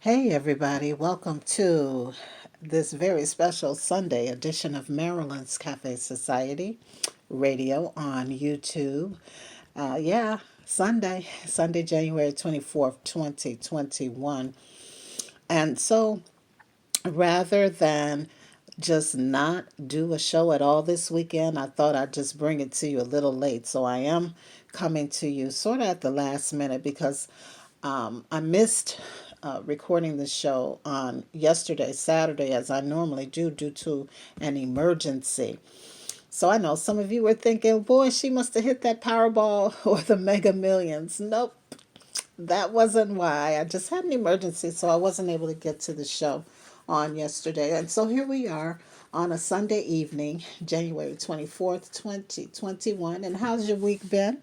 Hey, everybody, welcome to this very special Sunday edition of Marilyn's Cafe Society radio on YouTube. Yeah, Sunday, January 24th, 2021. And so rather than just not do a show at all this weekend, I thought I'd just bring it to you a little late. So I am coming to you sort of at the last minute because I missed recording the show on yesterday, Saturday, as I normally do, due to an emergency. So I know some of you were thinking, boy, she must have hit that Powerball or the Mega Millions. Nope, that wasn't why. I just had an emergency, so I wasn't able to get to the show on yesterday. And so here we are on a Sunday evening, January 24th, 2021. And how's your week been?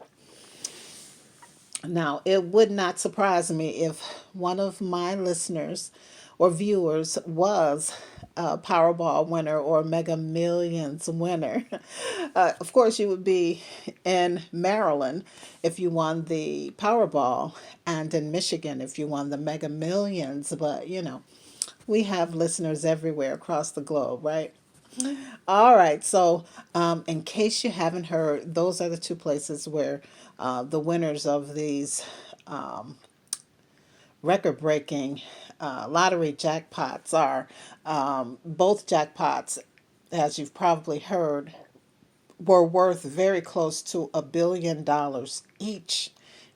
Now, it would not surprise me if one of my listeners or viewers was a Powerball winner or Mega Millions winner. Of course, you would be in Maryland if you won the Powerball, and in Michigan if you won the Mega Millions. But, we have listeners everywhere across the globe, right? All right. So, in case you haven't heard, those are the two places where the winners of these record breaking lottery jackpots are. Both jackpots, as you've probably heard, were worth very close to $1 billion each.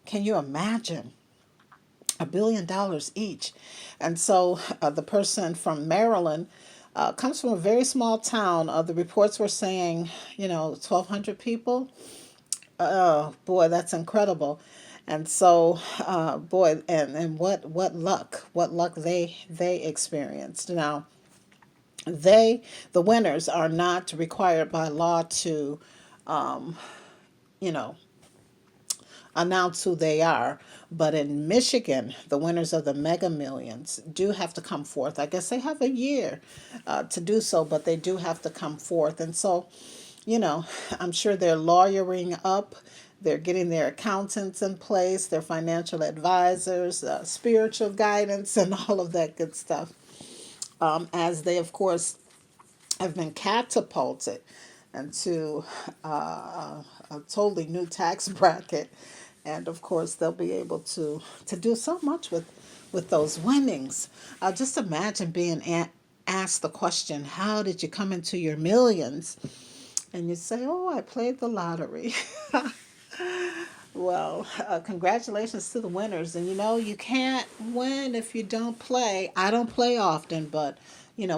Can you imagine? $1 billion each. And so the person from Maryland comes from a very small town. The reports were saying, 1,200 people. Oh boy, that's incredible. And so, boy, and what luck they experienced. Now, the winners are not required by law to, you know, announce who they are. But in Michigan, the winners of the Mega Millions do have to come forth. I guess they have a year to do so, but they do have to come forth. And so, you know, I'm sure they're lawyering up. They're getting their accountants in place, their financial advisors, spiritual guidance, and all of that good stuff. As they, of course, have been catapulted into a totally new tax bracket, and of course they'll be able to do so much with those winnings. Just imagine being asked the question, "How did you come into your millions?" And you say, "Oh, I played the lottery." Well, congratulations to the winners. And you can't win if you don't play. I don't play often, but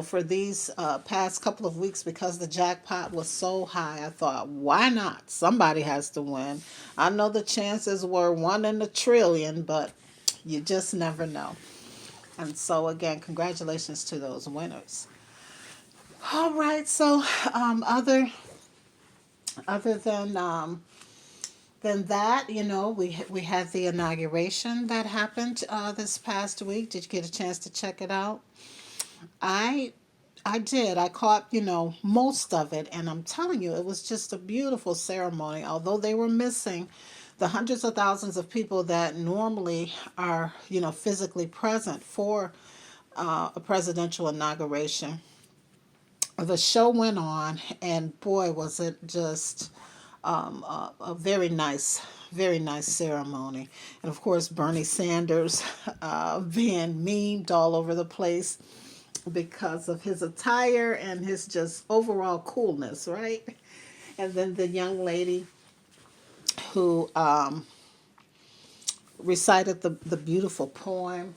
for these past couple of weeks, because the jackpot was so high, I thought, why not? Somebody has to win. I know the chances were 1 in a trillion, but you just never know. And so, again, congratulations to those winners. All right, so other than that, we had the inauguration that happened this past week. Did you get a chance to check it out? I I did. I caught, most of it, and I'm telling you, it was just a beautiful ceremony. Although they were missing the hundreds of thousands of people that normally are, physically present for a presidential inauguration. The show went on, and boy, was it just a very nice ceremony. And of course, Bernie Sanders being memed all over the place because of his attire and his just overall coolness, right? And then the young lady who recited the beautiful poem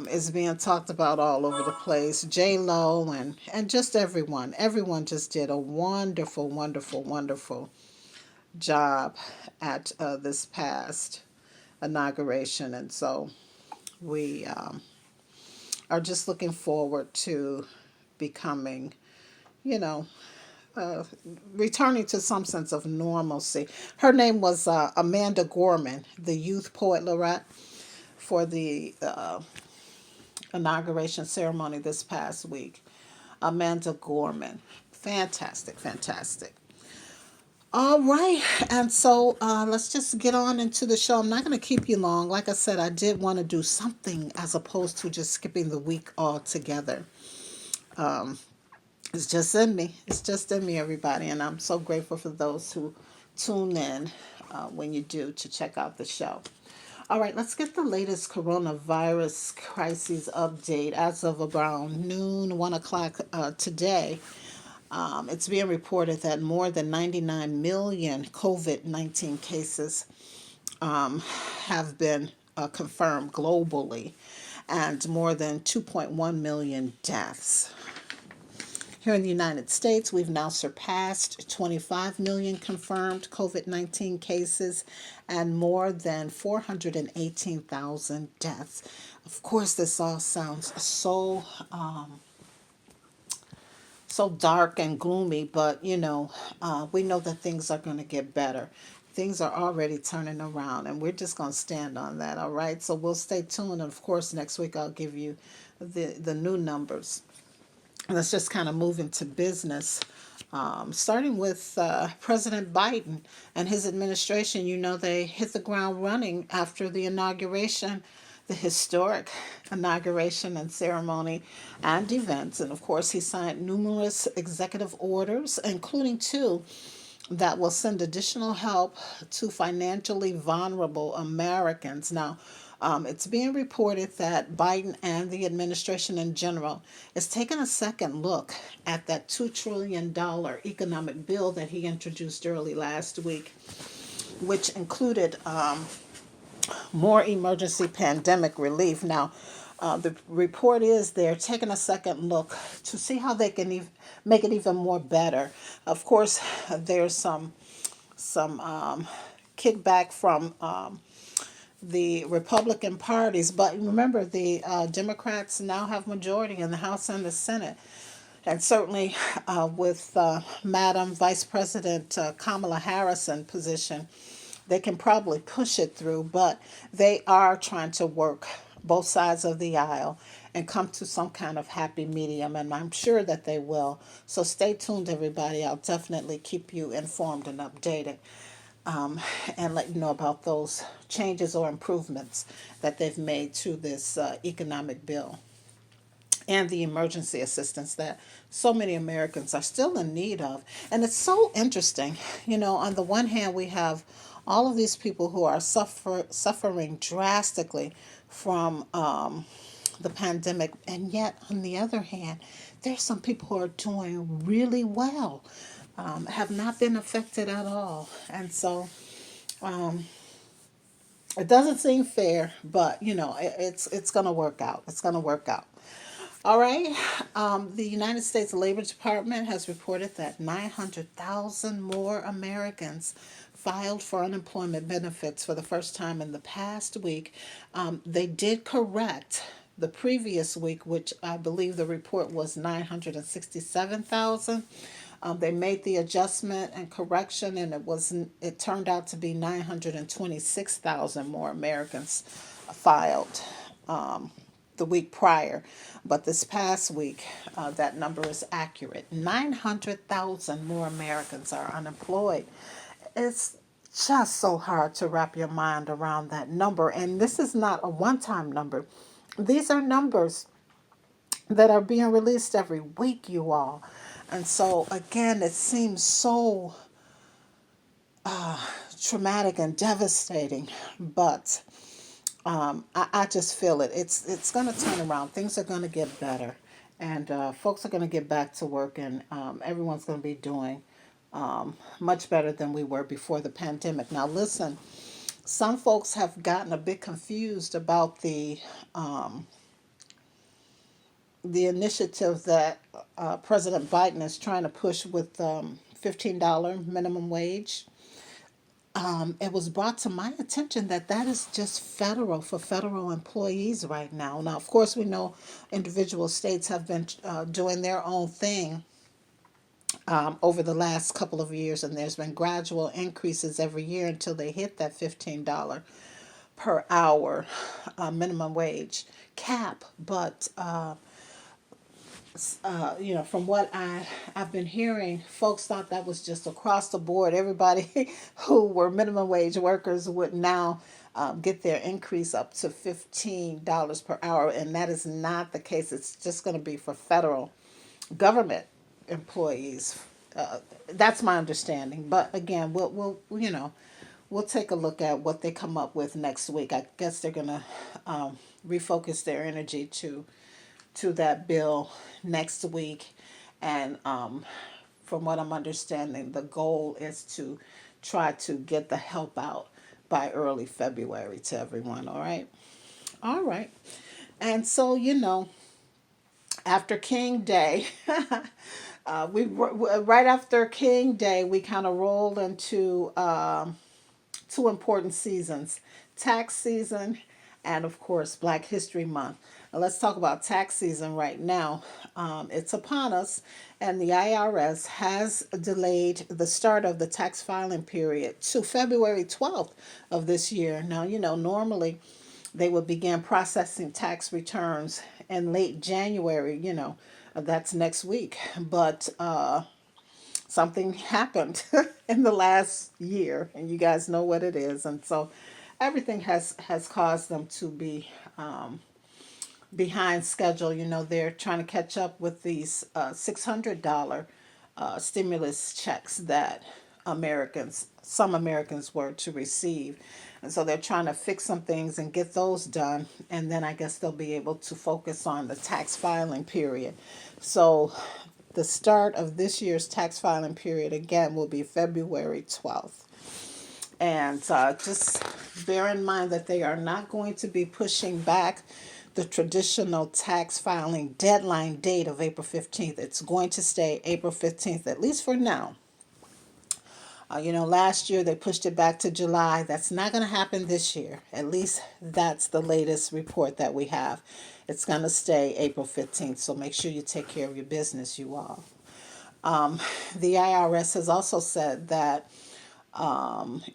is being talked about all over the place. J Lo and just everyone. Everyone just did a wonderful, wonderful, wonderful job at this past inauguration. And so we are just looking forward to becoming, you know, uh, returning to some sense of normalcy. Her name was Amanda Gorman, the youth poet laureate for the inauguration ceremony this past week. Amanda Gorman. Fantastic, fantastic. All right, and so let's just get on into the show. I'm not going to keep you long. Like I said, I did want to do something as opposed to just skipping the week altogether. It's just in me. It's just in me, everybody, and I'm so grateful for those who tune in when you do to check out the show. All right, let's get the latest coronavirus crisis update as of around noon, 1 o'clock today. It's being reported that more than 99 million COVID 19 cases have been confirmed globally and more than 2.1 million deaths. Here in the United States, we've now surpassed 25 million confirmed COVID 19 cases and more than 418,000 deaths. Of course, this all sounds so dark and gloomy, but we know that things are going to get better. Things are already turning around, and we're just going to stand on that, all right? So we'll stay tuned, and of course, next week I'll give you the new numbers. Let's just kind of move into business. Starting with President Biden and his administration, they hit the ground running after the inauguration, the historic inauguration and ceremony and events. And of course, he signed numerous executive orders, including two that will send additional help to financially vulnerable Americans. Now, it's being reported that Biden and the administration in general is taking a second look at that $2 trillion economic bill that he introduced early last week, which included more emergency pandemic relief. Now, the report is they're taking a second look to see how they can make it even more better. Of course, there's some kickback from the Republican parties, but remember the Democrats now have majority in the House and the Senate. And certainly with Madam Vice President Kamala Harris in position, they can probably push it through, but they are trying to work both sides of the aisle and come to some kind of happy medium, and I'm sure that they will. So stay tuned, everybody. I'll definitely keep you informed and updated and let you know about those changes or improvements that they've made to this economic bill and the emergency assistance that so many Americans are still in need of. And it's so interesting. On the one hand, we have all of these people who are suffering drastically from the pandemic, and yet, on the other hand, there's some people who are doing really well, have not been affected at all. And so it doesn't seem fair, but it's going to work out. It's going to work out. All right. The United States Labor Department has reported that 900,000 more Americans filed for unemployment benefits for the first time in the past week. They did correct the previous week, which I believe the report was 967,000. They made the adjustment and correction, and it turned out to be 926,000 more Americans filed the week prior. But this past week, that number is accurate. 900,000 more Americans are unemployed. It's just so hard to wrap your mind around that number. And this is not a one-time number. These are numbers that are being released every week, you all. And so, again, it seems so traumatic and devastating, but I just feel it. It's going to turn around. Things are going to get better, and folks are going to get back to work, and everyone's going to be doing much better than we were before the pandemic. Now, listen, some folks have gotten a bit confused about the initiative that President Biden is trying to push with $15 minimum wage. It was brought to my attention that that is just for federal employees right now. Now, of course, we know individual states have been doing their own thing over the last couple of years, and there's been gradual increases every year until they hit that $15 per hour minimum wage cap. But from what I've been hearing, folks thought that was just across the board. Everybody who were minimum wage workers would now get their increase up to $15 per hour, and that is not the case. It's just going to be for federal government employees. That's my understanding. But again, we'll take a look at what they come up with next week. I guess they're gonna refocus their energy to that bill next week, and from what I'm understanding, the goal is to try to get the help out by early February to everyone. All right, and so after King Day, right after King Day, we kind of rolled into two important seasons: tax season and, of course, Black History Month. Now, let's talk about tax season right now. It's upon us, and the IRS has delayed the start of the tax filing period to February 12th of this year. Now, normally they would begin processing tax returns in late January, that's next week. But something happened in the last year, and you guys know what it is. And so everything has caused them to be behind schedule. They're trying to catch up with these $600 stimulus checks that some Americans were to receive. And so they're trying to fix some things and get those done. And then I guess they'll be able to focus on the tax filing period. So the start of this year's tax filing period, again, will be February 12th. And just bear in mind that they are not going to be pushing back the traditional tax filing deadline date of April 15th. It's going to stay April 15th, at least for now. Last year they pushed it back to July. That's not going to happen this year. At least that's the latest report that we have. It's going to stay April 15th. So make sure you take care of your business, you all. The IRS has also said that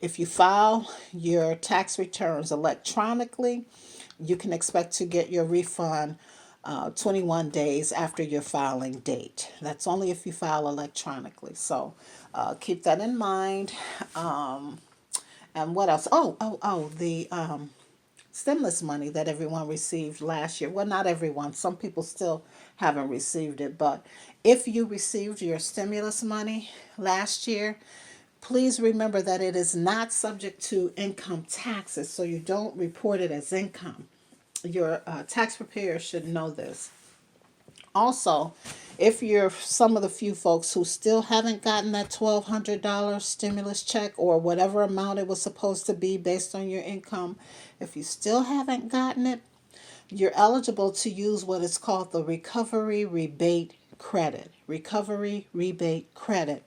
if you file your tax returns electronically, you can expect to get your refund 21 days after your filing date. That's only if you file electronically. So keep that in mind. And what else? The stimulus money that everyone received last year. Well, not everyone. Some people still haven't received it. But if you received your stimulus money last year, please remember that it is not subject to income taxes, so you don't report it as income. Your tax preparer should know this. Also, if you're some of the few folks who still haven't gotten that $1,200 stimulus check or whatever amount it was supposed to be based on your income, if you still haven't gotten it, you're eligible to use what is called the Recovery Rebate Credit. Recovery Rebate Credit.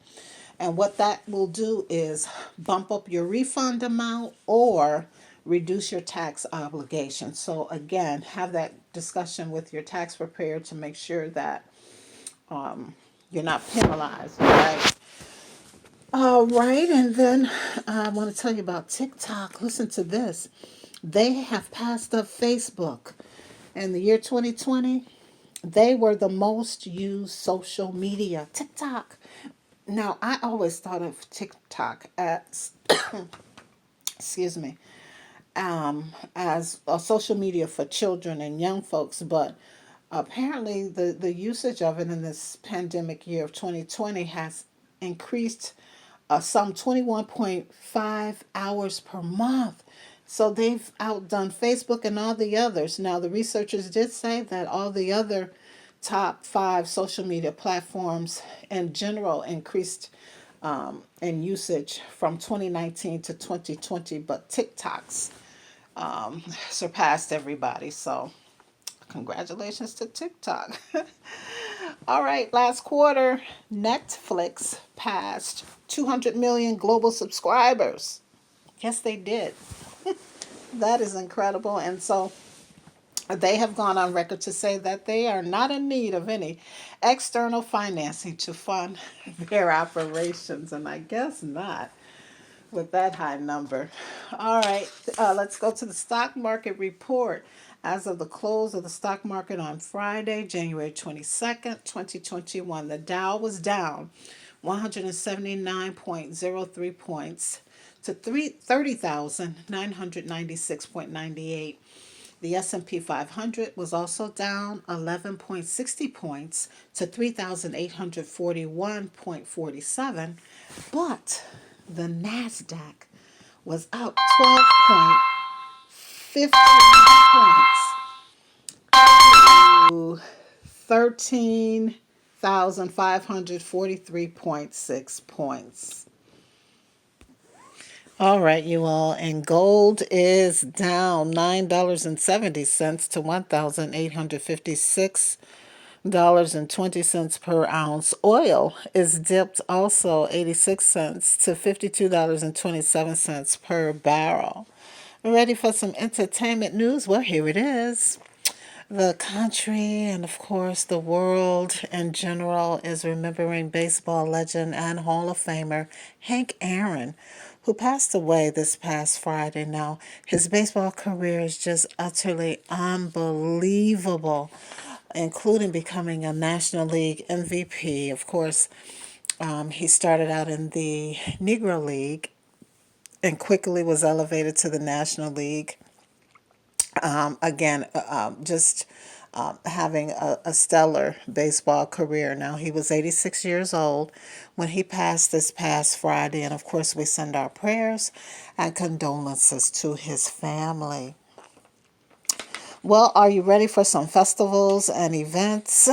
And what that will do is bump up your refund amount or reduce your tax obligation. So again, have that discussion with your tax preparer to make sure that you're not penalized. Right? All right, and then I want to tell you about TikTok. Listen to this. They have passed up Facebook. In the year 2020, they were the most used social media. TikTok. Now, I always thought of TikTok as, excuse me, as a social media for children and young folks, but apparently the usage of it in this pandemic year of 2020 has increased some 21.5 hours per month. So they've outdone Facebook and all the others. Now, the researchers did say that all the other top 5 social media platforms in general increased in usage from 2019 to 2020, but TikTok's surpassed everybody. So congratulations to TikTok. All right, last quarter, Netflix passed 200 million global subscribers. Yes, they did. That is incredible. And so they have gone on record to say that they are not in need of any external financing to fund their operations. And I guess not with that high number. All right, let's go to the stock market report. As of the close of the stock market on Friday, January 22nd, 2021, the Dow was down 179.03 points to 30,996.98. The S&P 500 was also down 11.60 points to 3,841.47, but the Nasdaq was up 12.15 points to 13,543.6 points. All right, you all, and gold is down $9.70 to $1,856.20 per ounce. Oil is dipped also 86 cents to $52.27 per barrel. Ready for some entertainment news? Well, here it is. The country and, of course, the world in general is remembering baseball legend and Hall of Famer Hank Aaron, who passed away this past Friday. Now, his baseball career is just utterly unbelievable, including becoming a National League MVP. Of course, he started out in the Negro League and quickly was elevated to the National League. Again, just having a stellar baseball career. Now, he was 86 years old when he passed this past Friday, and of course, we send our prayers and condolences to his family. Well, are you ready for some festivals and events?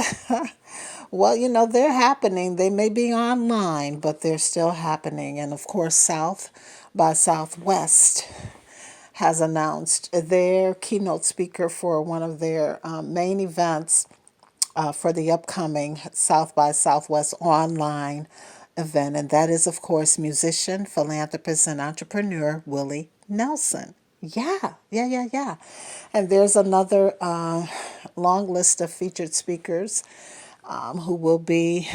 Well, they're happening. They may be online, but they're still happening. And of course, South by Southwest has announced their keynote speaker for one of their main events for the upcoming South by Southwest online event. And that is, of course, musician, philanthropist, and entrepreneur Willie Nelson. Yeah. And there's another long list of featured speakers who will be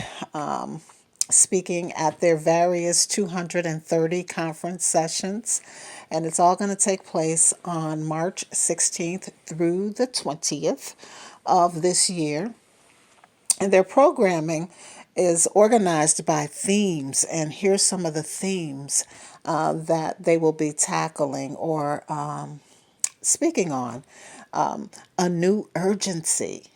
speaking at their various 230 conference sessions. And it's all going to take place on March 16th through the 20th of this year. And their programming is organized by themes. And here's some of the themes that they will be tackling or speaking on. A new urgency,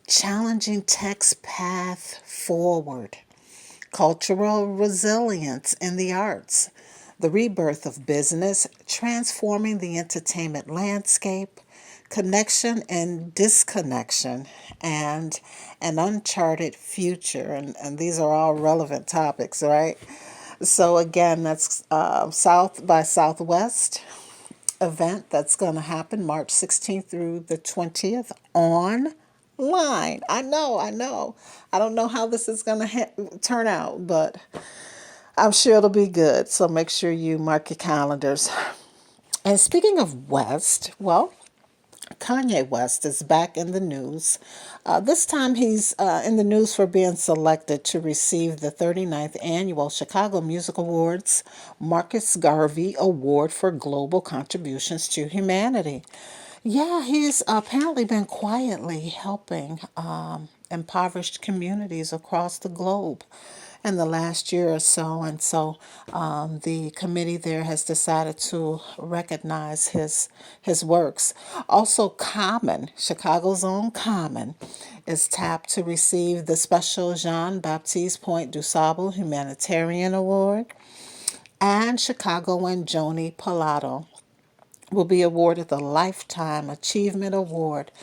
challenging tech's path forward, cultural resilience in the arts, the rebirth of business, transforming the entertainment landscape, connection and disconnection, and an uncharted future. And these are all relevant topics, right? So again, that's South by Southwest event that's going to happen March 16th through the 20th online. I know. I don't know how this is going to turn out, but I'm sure it'll be good. So make sure you mark your calendars. And speaking of West, well, Kanye West is back in the news. This time he's in the news for being selected to receive the 39th Annual Chicago Music Awards Marcus Garvey Award for Global Contributions to Humanity. Yeah, he's apparently been quietly helping impoverished communities across the globe in the last year or so. And so the committee there has decided to recognize his works. Also, Common, Chicago's own Common, is tapped to receive the special Jean-Baptiste Point du Sable Humanitarian Award. And Chicagoan Joni Pilato will be awarded the Lifetime Achievement Award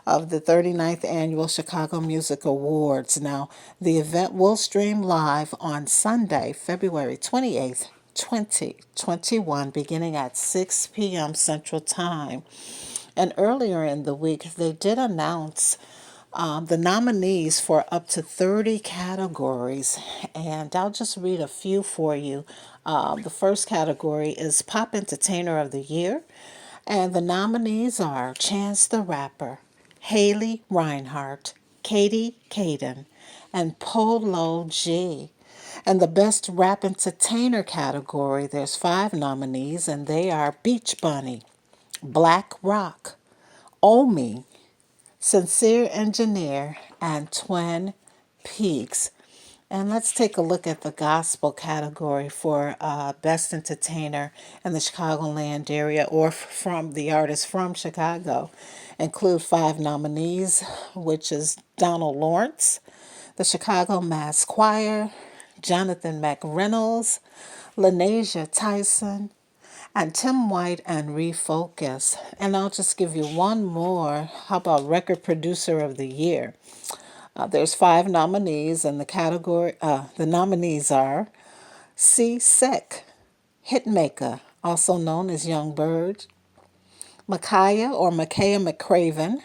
of the 39th Annual Chicago Music Awards. Now, the event will stream live on Sunday, February 28th, 2021, beginning at 6 p.m. Central Time. And earlier in the week, they did announce the nominees for up to 30 categories, and I'll just read a few for you. The first category is Pop Entertainer of the Year, and the nominees are Chance the Rapper, Haley Reinhart, Katie Caden, and Polo G. And the Best Rap Entertainer category, there's 5 nominees, and they are Beach Bunny, Black Rock, Omi, Sincere Engineer, and Twin Peaks. And let's take a look at the gospel category for Best Entertainer in the Chicagoland area or from the artist from Chicago. Include 5 nominees, which is Donald Lawrence, the Chicago Mass Choir, Jonathan McReynolds, Lanasia Tyson, and Tim White and Refocus. And I'll just give you one more. How about Record Producer of the Year? There's 5 nominees, and the category. The nominees are C. Sick, Hitmaker, also known as Young Bird, Micaiah or Micaiah McCraven,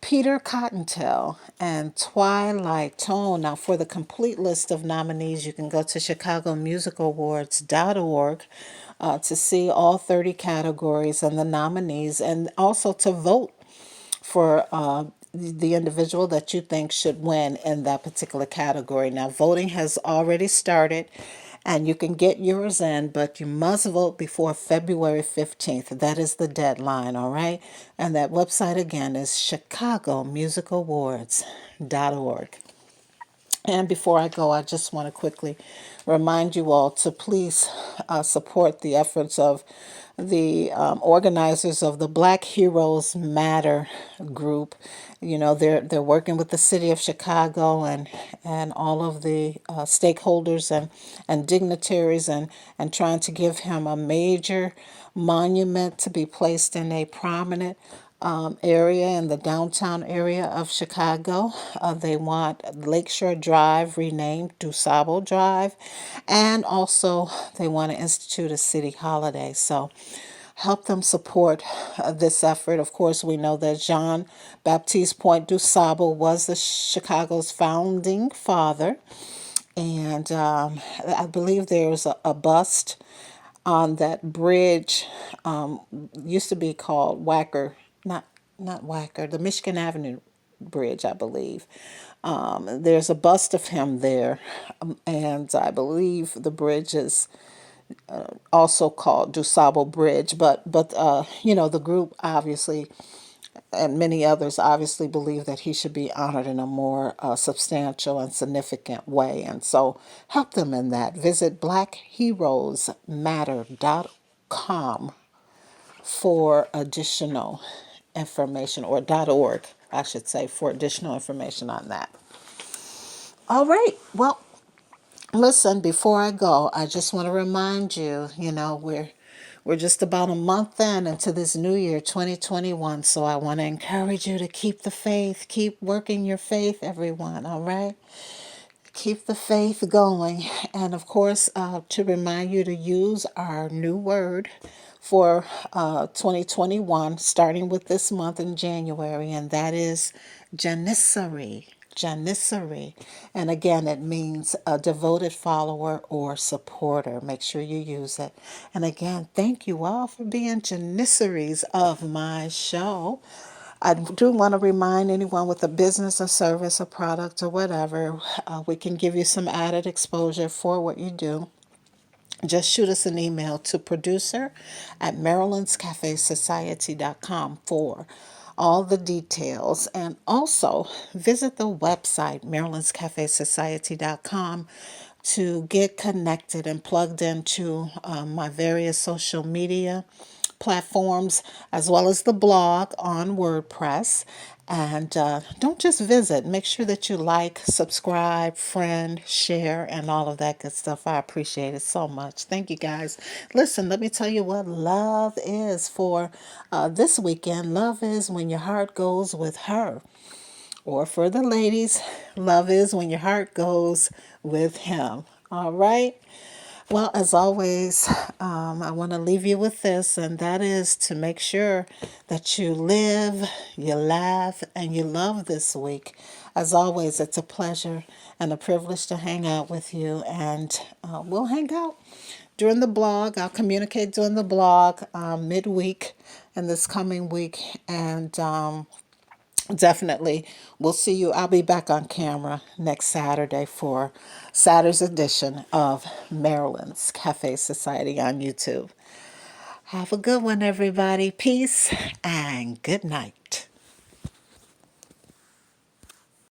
Peter Cottontail, and Twilight Tone. Now, for the complete list of nominees, you can go to ChicagoMusicAwards.org to see all 30 categories and the nominees, and also to vote for the individual that you think should win in that particular category. Now, voting has already started, and you can get yours in, but you must vote before February 15th. That is the deadline, all right? And that website again is ChicagoMusicAwards.org. And before I go, I just want to quickly remind you all to please support the efforts of the organizers of the Black Heroes Matter group. You know, they're working with the city of Chicago and all of the stakeholders and dignitaries and trying to give him a major monument to be placed in a prominent area in the downtown area of Chicago. They want Lakeshore Drive renamed DuSable Drive, and also they want to institute a city holiday. So help them support this effort. Of course, we know that Jean Baptiste Point DuSable was the Chicago's founding father, and I believe there's a bust on that bridge. Used to be called Wacker, not Wacker, the Michigan Avenue Bridge, I believe. There's a bust of him there, and I believe the bridge is also called DuSable Bridge. But you know, the group obviously and many others obviously believe that he should be honored in a more substantial and significant way. And so help them in that. Visit blackheroesmatter.com for additional information, or .org, I should say, for additional information on that. All right. Well, listen, before I go, I just want to remind you, you know, we're just about a month into this new year, 2021. So I want to encourage you to keep the faith, keep working your faith, everyone. All right. Keep the faith going. And of course, to remind you to use our new word for 2021, starting with this month in January, and that is Janissary. Janissary. And again, it means a devoted follower or supporter. Make sure you use it. And again, thank you all for being Janissaries of my show. I do want to remind anyone with a business, a service, a product, or whatever, we can give you some added exposure for what you do. Just shoot us an email to producer@marilynscafesociety.com for all the details. And also visit the website, marilynscafesociety.com, to get connected and plugged into my various social media platforms, as well as the blog on WordPress. And don't just visit, make sure that you like, subscribe, friend, share, and all of that good stuff. I appreciate it so much. Thank you, guys. Listen, let me tell you what love is for this weekend. Love is when your heart goes with her. Or for the ladies, love is when your heart goes with him. All right? Well, as always, I want to leave you with this, and that is to make sure that you live, you laugh, and you love this week. As always, it's a pleasure and a privilege to hang out with you, and we'll hang out during the blog. I'll communicate during the blog midweek in this coming week, and definitely, we'll see you. I'll be back on camera next Saturday for Saturday's edition of Marilyn's Cafe Society on YouTube. Have a good one, everybody. Peace and good night.